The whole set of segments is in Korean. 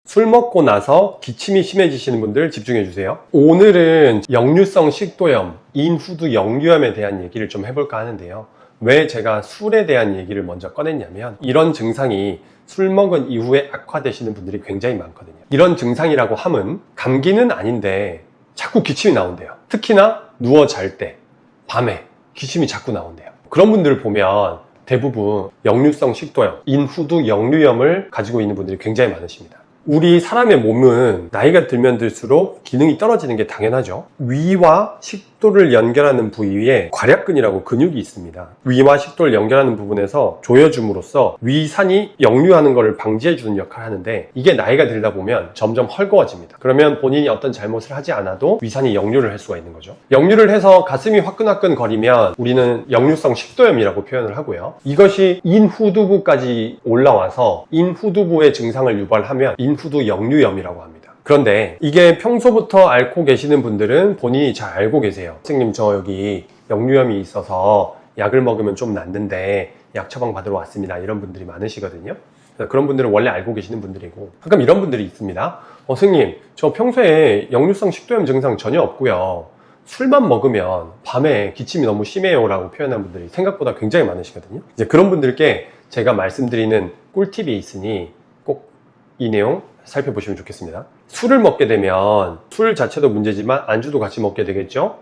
술 먹고 나서 기침이 심해지시는 분들 집중해 주세요. 오늘은 역류성 식도염, 인후두 역류염에 대한 얘기를 좀 해볼까 하는데요. 왜 제가 술에 대한 얘기를 먼저 꺼냈냐면 이런 증상이 술 먹은 이후에 악화되시는 분들이 굉장히 많거든요. 이런 증상이라고 함은 감기는 아닌데 자꾸 기침이 나온대요. 특히나 누워 잘 때, 밤에 기침이 자꾸 나온대요. 그런 분들을 보면 대부분 역류성 식도염, 인후두 역류염을 가지고 있는 분들이 굉장히 많으십니다. 우리 사람의 몸은 나이가 들면 들수록 기능이 떨어지는 게 당연하죠. 위와 식도를 연결하는 부위에 괄약근이라고 근육이 있습니다. 위와 식도를 연결하는 부분에서 조여줌으로써 위산이 역류하는 것을 방지해주는 역할을 하는데 이게 나이가 들다 보면 점점 헐거워집니다. 그러면 본인이 어떤 잘못을 하지 않아도 위산이 역류를 할 수가 있는 거죠. 역류를 해서 가슴이 화끈화끈 거리면 우리는 역류성 식도염이라고 표현을 하고요. 이것이 인후두부까지 올라와서 인후두부의 증상을 유발하면 인후두 역류염이라고 합니다. 그런데 이게 평소부터 앓고 계시는 분들은 본인이 잘 알고 계세요. 선생님, 저 여기 역류염이 있어서 약을 먹으면 좀 낫는데 약 처방 받으러 왔습니다. 이런 분들이 많으시거든요. 그런 분들은 원래 알고 계시는 분들이고, 가끔 이런 분들이 있습니다. 선생님, 저 평소에 역류성 식도염 증상 전혀 없고요. 술만 먹으면 밤에 기침이 너무 심해요 라고 표현한 분들이 생각보다 굉장히 많으시거든요. 이제 그런 분들께 제가 말씀드리는 꿀팁이 있으니 꼭 이 내용 살펴보시면 좋겠습니다. 술을 먹게 되면 술 자체도 문제지만 안주도 같이 먹게 되겠죠.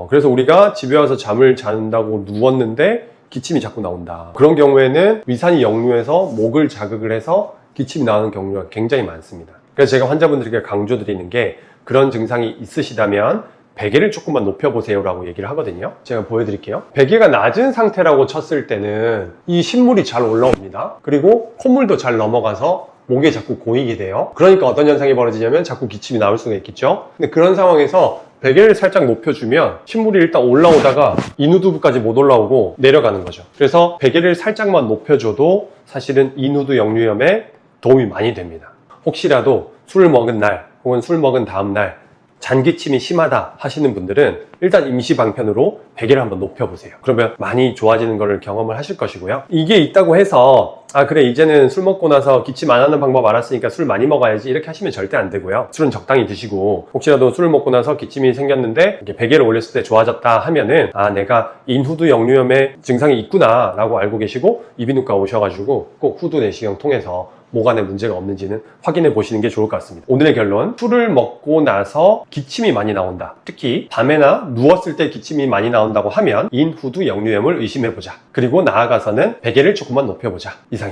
그래서 우리가 집에 와서 잠을 잔다고 누웠는데 기침이 자꾸 나온다. 그런 경우에는 위산이 역류해서 목을 자극을 해서 기침이 나오는 경우가 굉장히 많습니다. 그래서 제가 환자분들에게 강조드리는 게 그런 증상이 있으시다면 베개를 조금만 높여보세요 라고 얘기를 하거든요. 제가 보여드릴게요. 베개가 낮은 상태라고 쳤을 때는 이 신물이 잘 올라옵니다. 그리고 콧물도 잘 넘어가서 목에 자꾸 고이게 돼요. 그러니까 어떤 현상이 벌어지냐면 자꾸 기침이 나올 수가 있겠죠. 근데 그런 상황에서 베개를 살짝 높여주면 신물이 일단 올라오다가 인후두부까지 못 올라오고 내려가는 거죠. 그래서 베개를 살짝만 높여줘도 사실은 인후두 역류염에 도움이 많이 됩니다. 혹시라도 술을 먹은 날 혹은 술 먹은 다음 날 잔기침이 심하다 하시는 분들은 일단 임시 방편으로 베개를 한번 높여보세요. 그러면 많이 좋아지는 것을 경험을 하실 것이고요. 이게 있다고 해서 그래 이제는 술 먹고 나서 기침 안 하는 방법 알았으니까 술 많이 먹어야지 이렇게 하시면 절대 안 되고요. 술은 적당히 드시고 혹시라도 술을 먹고 나서 기침이 생겼는데 베개를 올렸을 때 좋아졌다 하면은 내가 인후두 역류염의 증상이 있구나 라고 알고 계시고 이비인후과 오셔가지고 꼭 후두 내시경 통해서 목 안에 문제가 없는지는 확인해 보시는 게 좋을 것 같습니다. 오늘의 결론, 술을 먹고 나서 기침이 많이 나온다. 특히 밤에나 누웠을 때 기침이 많이 나온다고 하면 인후두 역류염을 의심해 보자. 그리고 나아가서는 베개를 조금만 높여보자. 이상입니다.